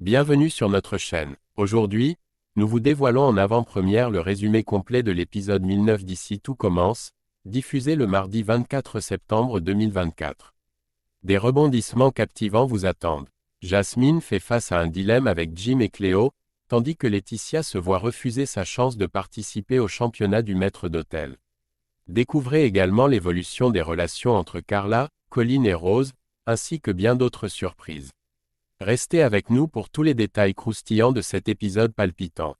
Bienvenue sur notre chaîne. Aujourd'hui, nous vous dévoilons en avant-première le résumé complet de l'épisode 1009 d'Ici tout commence, diffusé le mardi 24 septembre 2024. Des rebondissements captivants vous attendent. Jasmine fait face à un dilemme avec Jim et Cléo, tandis que Laetitia se voit refuser sa chance de participer au championnat du maître d'hôtel. Découvrez également l'évolution des relations entre Carla, Colline et Rose, ainsi que bien d'autres surprises. Restez avec nous pour tous les détails croustillants de cet épisode palpitant.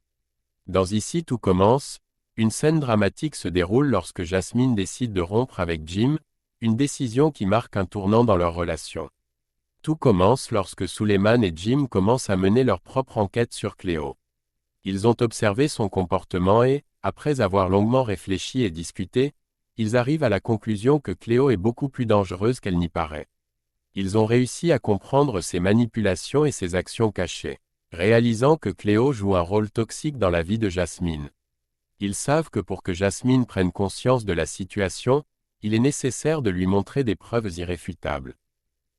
Dans Ici tout commence, une scène dramatique se déroule lorsque Jasmine décide de rompre avec Jim, une décision qui marque un tournant dans leur relation. Tout commence lorsque Suleiman et Jim commencent à mener leur propre enquête sur Cléo. Ils ont observé son comportement et, après avoir longuement réfléchi et discuté, ils arrivent à la conclusion que Cléo est beaucoup plus dangereuse qu'elle n'y paraît. Ils ont réussi à comprendre ses manipulations et ses actions cachées, réalisant que Cléo joue un rôle toxique dans la vie de Jasmine. Ils savent que pour que Jasmine prenne conscience de la situation, il est nécessaire de lui montrer des preuves irréfutables.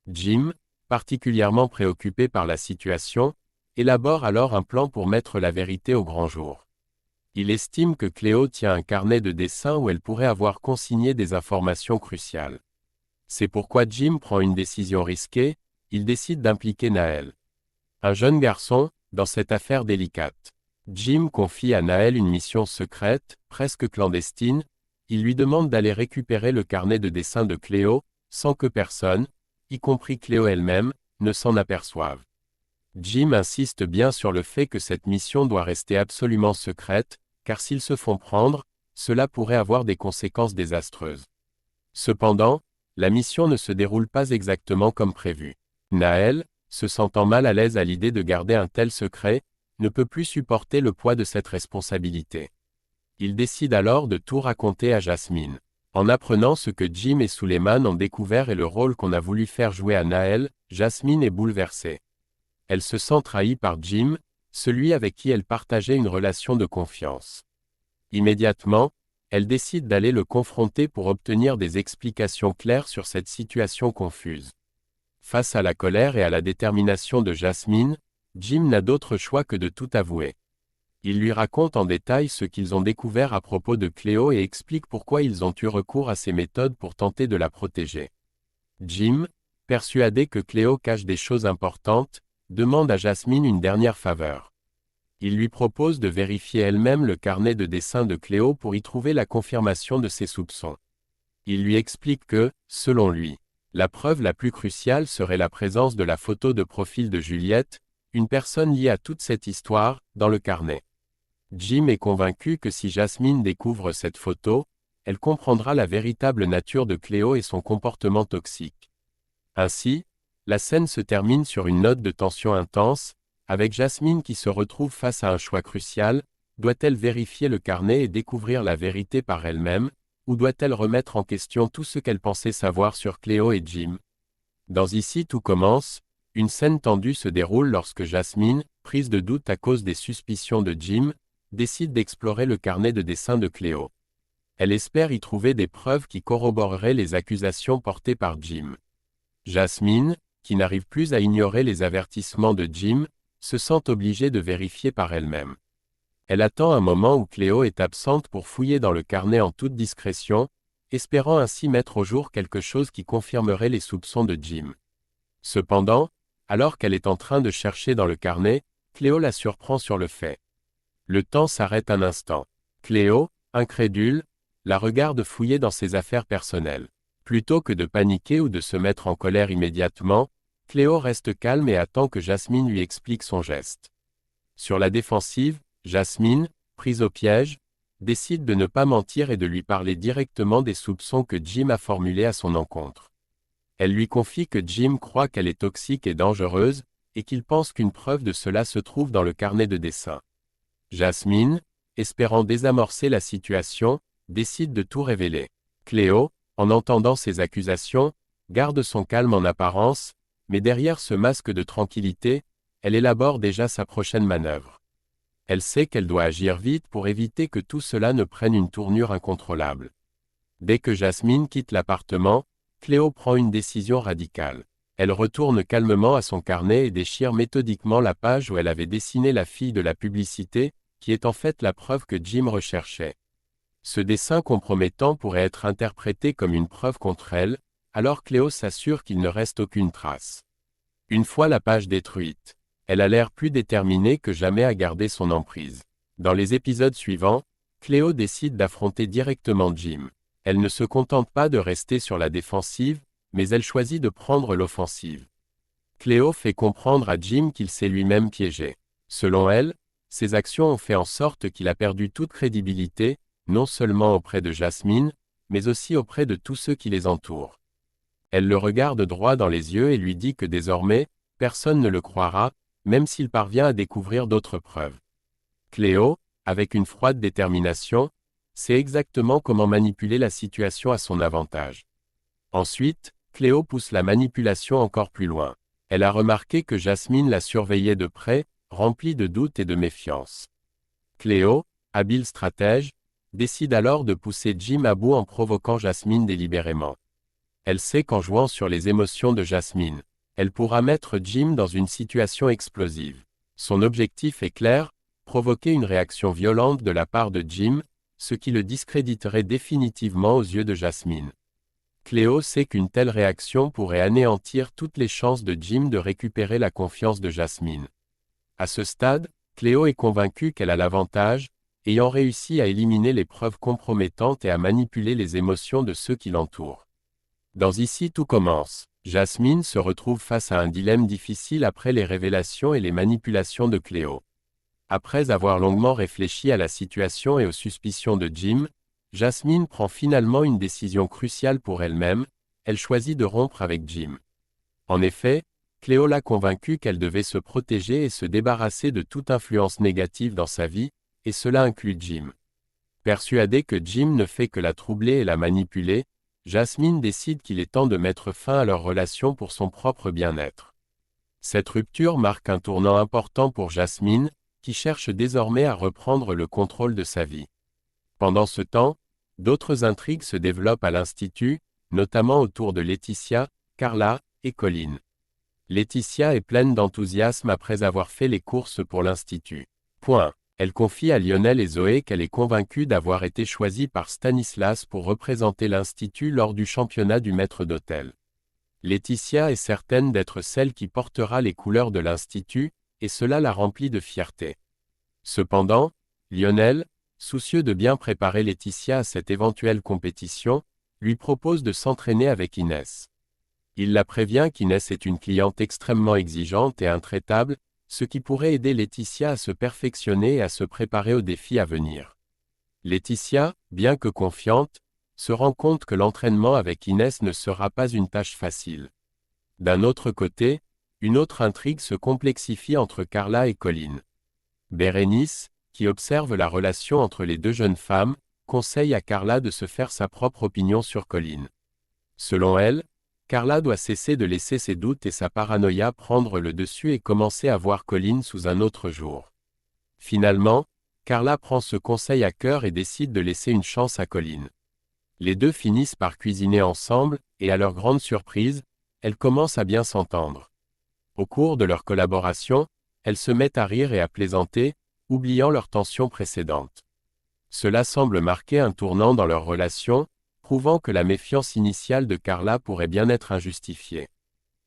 Jim, particulièrement préoccupé par la situation, élabore alors un plan pour mettre la vérité au grand jour. Il estime que Cléo tient un carnet de dessins où elle pourrait avoir consigné des informations cruciales. C'est pourquoi Jim prend une décision risquée, il décide d'impliquer Naël. Un jeune garçon, dans cette affaire délicate. Jim confie à Naël une mission secrète, presque clandestine, il lui demande d'aller récupérer le carnet de dessins de Cléo, sans que personne, y compris Cléo elle-même, ne s'en aperçoive. Jim insiste bien sur le fait que cette mission doit rester absolument secrète, car s'ils se font prendre, cela pourrait avoir des conséquences désastreuses. Cependant, la mission ne se déroule pas exactement comme prévu. Naël, se sentant mal à l'aise à l'idée de garder un tel secret, ne peut plus supporter le poids de cette responsabilité. Il décide alors de tout raconter à Jasmine. En apprenant ce que Jim et Suleiman ont découvert et le rôle qu'on a voulu faire jouer à Naël, Jasmine est bouleversée. Elle se sent trahie par Jim, celui avec qui elle partageait une relation de confiance. Immédiatement, elle décide d'aller le confronter pour obtenir des explications claires sur cette situation confuse. Face à la colère et à la détermination de Jasmine, Jim n'a d'autre choix que de tout avouer. Il lui raconte en détail ce qu'ils ont découvert à propos de Cléo et explique pourquoi ils ont eu recours à ces méthodes pour tenter de la protéger. Jim, persuadé que Cléo cache des choses importantes, demande à Jasmine une dernière faveur. Il lui propose de vérifier elle-même le carnet de dessins de Cléo pour y trouver la confirmation de ses soupçons. Il lui explique que, selon lui, la preuve la plus cruciale serait la présence de la photo de profil de Juliette, une personne liée à toute cette histoire, dans le carnet. Jim est convaincu que si Jasmine découvre cette photo, elle comprendra la véritable nature de Cléo et son comportement toxique. Ainsi, la scène se termine sur une note de tension intense, avec Jasmine qui se retrouve face à un choix crucial, doit-elle vérifier le carnet et découvrir la vérité par elle-même, ou doit-elle remettre en question tout ce qu'elle pensait savoir sur Cléo et Jim? Dans Ici tout commence, une scène tendue se déroule lorsque Jasmine, prise de doute à cause des suspicions de Jim, décide d'explorer le carnet de dessins de Cléo. Elle espère y trouver des preuves qui corroboreraient les accusations portées par Jim. Jasmine, qui n'arrive plus à ignorer les avertissements de Jim, se sent obligée de vérifier par elle-même. Elle attend un moment où Cléo est absente pour fouiller dans le carnet en toute discrétion, espérant ainsi mettre au jour quelque chose qui confirmerait les soupçons de Jim. Cependant, alors qu'elle est en train de chercher dans le carnet, Cléo la surprend sur le fait. Le temps s'arrête un instant. Cléo, incrédule, la regarde fouiller dans ses affaires personnelles. Plutôt que de paniquer ou de se mettre en colère immédiatement, Cléo reste calme et attend que Jasmine lui explique son geste. Sur la défensive, Jasmine, prise au piège, décide de ne pas mentir et de lui parler directement des soupçons que Jim a formulés à son encontre. Elle lui confie que Jim croit qu'elle est toxique et dangereuse, et qu'il pense qu'une preuve de cela se trouve dans le carnet de dessins. Jasmine, espérant désamorcer la situation, décide de tout révéler. Cléo, en entendant ces accusations, garde son calme en apparence, mais derrière ce masque de tranquillité, elle élabore déjà sa prochaine manœuvre. Elle sait qu'elle doit agir vite pour éviter que tout cela ne prenne une tournure incontrôlable. Dès que Jasmine quitte l'appartement, Cléo prend une décision radicale. Elle retourne calmement à son carnet et déchire méthodiquement la page où elle avait dessiné la fille de la publicité, qui est en fait la preuve que Jim recherchait. Ce dessin compromettant pourrait être interprété comme une preuve contre elle, alors Cléo s'assure qu'il ne reste aucune trace. Une fois la page détruite, elle a l'air plus déterminée que jamais à garder son emprise. Dans les épisodes suivants, Cléo décide d'affronter directement Jim. Elle ne se contente pas de rester sur la défensive, mais elle choisit de prendre l'offensive. Cléo fait comprendre à Jim qu'il s'est lui-même piégé. Selon elle, ses actions ont fait en sorte qu'il a perdu toute crédibilité, non seulement auprès de Jasmine, mais aussi auprès de tous ceux qui les entourent. Elle le regarde droit dans les yeux et lui dit que désormais, personne ne le croira, même s'il parvient à découvrir d'autres preuves. Cléo, avec une froide détermination, sait exactement comment manipuler la situation à son avantage. Ensuite, Cléo pousse la manipulation encore plus loin. Elle a remarqué que Jasmine la surveillait de près, remplie de doutes et de méfiance. Cléo, habile stratège, décide alors de pousser Jim à bout en provoquant Jasmine délibérément. Elle sait qu'en jouant sur les émotions de Jasmine, elle pourra mettre Jim dans une situation explosive. Son objectif est clair, provoquer une réaction violente de la part de Jim, ce qui le discréditerait définitivement aux yeux de Jasmine. Cléo sait qu'une telle réaction pourrait anéantir toutes les chances de Jim de récupérer la confiance de Jasmine. À ce stade, Cléo est convaincue qu'elle a l'avantage, ayant réussi à éliminer les preuves compromettantes et à manipuler les émotions de ceux qui l'entourent. Dans Ici tout commence, Jasmine se retrouve face à un dilemme difficile après les révélations et les manipulations de Cléo. Après avoir longuement réfléchi à la situation et aux suspicions de Jim, Jasmine prend finalement une décision cruciale pour elle-même, elle choisit de rompre avec Jim. En effet, Cléo l'a convaincue qu'elle devait se protéger et se débarrasser de toute influence négative dans sa vie, et cela inclut Jim. Persuadée que Jim ne fait que la troubler et la manipuler, Jasmine décide qu'il est temps de mettre fin à leur relation pour son propre bien-être. Cette rupture marque un tournant important pour Jasmine, qui cherche désormais à reprendre le contrôle de sa vie. Pendant ce temps, d'autres intrigues se développent à l'Institut, notamment autour de Laetitia, Carla et Colin. Laetitia est pleine d'enthousiasme après avoir fait les courses pour l'Institut. Elle confie à Lionel et Zoé qu'elle est convaincue d'avoir été choisie par Stanislas pour représenter l'Institut lors du championnat du maître d'hôtel. Laetitia est certaine d'être celle qui portera les couleurs de l'Institut, et cela la remplit de fierté. Cependant, Lionel, soucieux de bien préparer Laetitia à cette éventuelle compétition, lui propose de s'entraîner avec Inès. Il la prévient qu'Inès est une cliente extrêmement exigeante et intraitable, ce qui pourrait aider Laetitia à se perfectionner et à se préparer aux défis à venir. Laetitia, bien que confiante, se rend compte que l'entraînement avec Inès ne sera pas une tâche facile. D'un autre côté, une autre intrigue se complexifie entre Carla et Colin. Bérénice, qui observe la relation entre les deux jeunes femmes, conseille à Carla de se faire sa propre opinion sur Colin. Selon elle, Carla doit cesser de laisser ses doutes et sa paranoïa prendre le dessus et commencer à voir Colin sous un autre jour. Finalement, Carla prend ce conseil à cœur et décide de laisser une chance à Colin. Les deux finissent par cuisiner ensemble, et à leur grande surprise, elles commencent à bien s'entendre. Au cours de leur collaboration, elles se mettent à rire et à plaisanter, oubliant leur tension précédente. Cela semble marquer un tournant dans leur relation, prouvant que la méfiance initiale de Carla pourrait bien être injustifiée.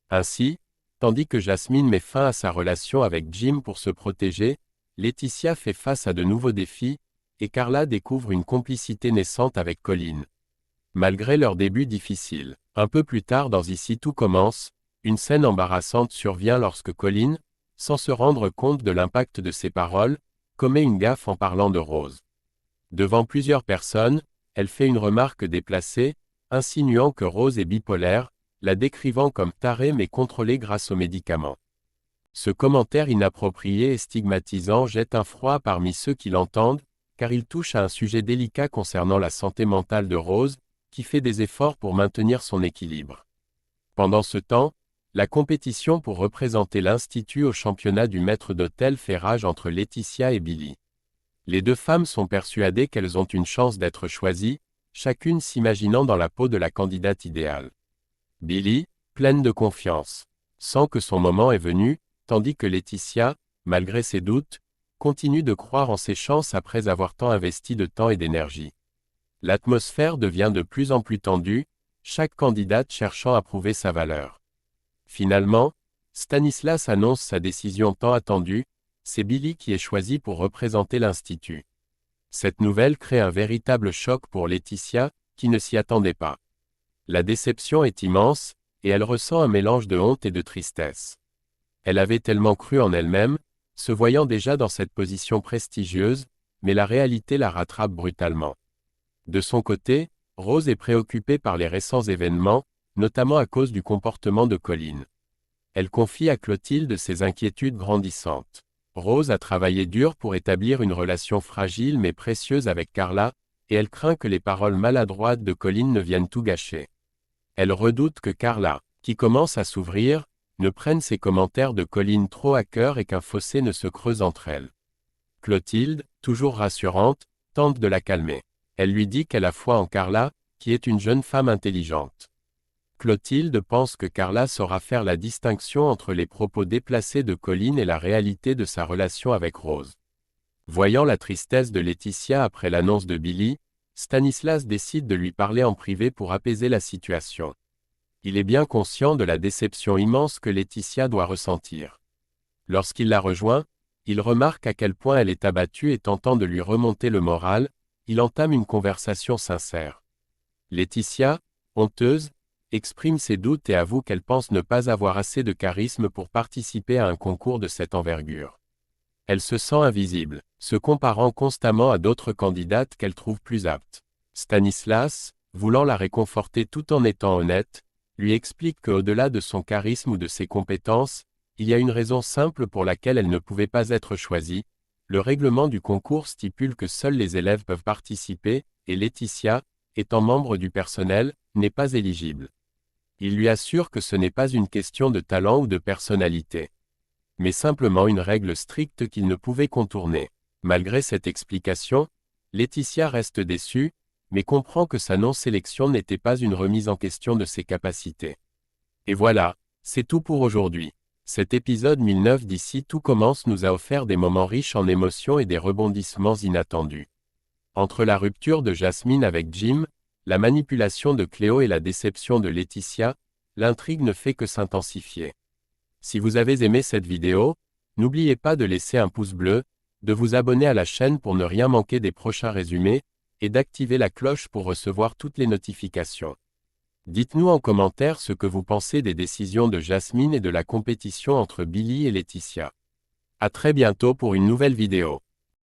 Ainsi, tandis que Jasmine met fin à sa relation avec Jim pour se protéger, Laetitia fait face à de nouveaux défis, et Carla découvre une complicité naissante avec Colin. Malgré leur début difficile, un peu plus tard dans Ici tout commence, une scène embarrassante survient lorsque Colin, sans se rendre compte de l'impact de ses paroles, commet une gaffe en parlant de Rose. Devant plusieurs personnes, elle fait une remarque déplacée, insinuant que Rose est bipolaire, la décrivant comme tarée mais contrôlée grâce aux médicaments. Ce commentaire inapproprié et stigmatisant jette un froid parmi ceux qui l'entendent, car il touche à un sujet délicat concernant la santé mentale de Rose, qui fait des efforts pour maintenir son équilibre. Pendant ce temps, la compétition pour représenter l'Institut au championnat du maître d'hôtel fait rage entre Laetitia et Billy. Les deux femmes sont persuadées qu'elles ont une chance d'être choisies, chacune s'imaginant dans la peau de la candidate idéale. Billy, pleine de confiance, sent que son moment est venu, tandis que Laetitia, malgré ses doutes, continue de croire en ses chances après avoir tant investi de temps et d'énergie. L'atmosphère devient de plus en plus tendue, chaque candidate cherchant à prouver sa valeur. Finalement, Stanislas annonce sa décision tant attendue, c'est Billy qui est choisi pour représenter l'Institut. Cette nouvelle crée un véritable choc pour Laetitia, qui ne s'y attendait pas. La déception est immense, et elle ressent un mélange de honte et de tristesse. Elle avait tellement cru en elle-même, se voyant déjà dans cette position prestigieuse, mais la réalité la rattrape brutalement. De son côté, Rose est préoccupée par les récents événements, notamment à cause du comportement de Colline. Elle confie à Clotilde ses inquiétudes grandissantes. Rose a travaillé dur pour établir une relation fragile mais précieuse avec Carla, et elle craint que les paroles maladroites de Colline ne viennent tout gâcher. Elle redoute que Carla, qui commence à s'ouvrir, ne prenne ses commentaires de Colline trop à cœur et qu'un fossé ne se creuse entre elles. Clotilde, toujours rassurante, tente de la calmer. Elle lui dit qu'elle a foi en Carla, qui est une jeune femme intelligente. Clotilde pense que Carla saura faire la distinction entre les propos déplacés de Colline et la réalité de sa relation avec Rose. Voyant la tristesse de Laetitia après l'annonce de Billy, Stanislas décide de lui parler en privé pour apaiser la situation. Il est bien conscient de la déception immense que Laetitia doit ressentir. Lorsqu'il la rejoint, il remarque à quel point elle est abattue et tentant de lui remonter le moral, il entame une conversation sincère. Laetitia, honteuse, exprime ses doutes et avoue qu'elle pense ne pas avoir assez de charisme pour participer à un concours de cette envergure. Elle se sent invisible, se comparant constamment à d'autres candidates qu'elle trouve plus aptes. Stanislas, voulant la réconforter tout en étant honnête, lui explique qu'au-delà de son charisme ou de ses compétences, il y a une raison simple pour laquelle elle ne pouvait pas être choisie. Le règlement du concours stipule que seuls les élèves peuvent participer, et Laetitia, étant membre du personnel, n'est pas éligible. Il lui assure que ce n'est pas une question de talent ou de personnalité, mais simplement une règle stricte qu'il ne pouvait contourner. Malgré cette explication, Laetitia reste déçue, mais comprend que sa non-sélection n'était pas une remise en question de ses capacités. Et voilà, c'est tout pour aujourd'hui. Cet épisode 1009 d'Ici Tout Commence nous a offert des moments riches en émotions et des rebondissements inattendus. Entre la rupture de Jasmine avec Jim, la manipulation de Cléo et la déception de Laetitia, l'intrigue ne fait que s'intensifier. Si vous avez aimé cette vidéo, n'oubliez pas de laisser un pouce bleu, de vous abonner à la chaîne pour ne rien manquer des prochains résumés, et d'activer la cloche pour recevoir toutes les notifications. Dites-nous en commentaire ce que vous pensez des décisions de Jasmine et de la compétition entre Billy et Laetitia. À très bientôt pour une nouvelle vidéo.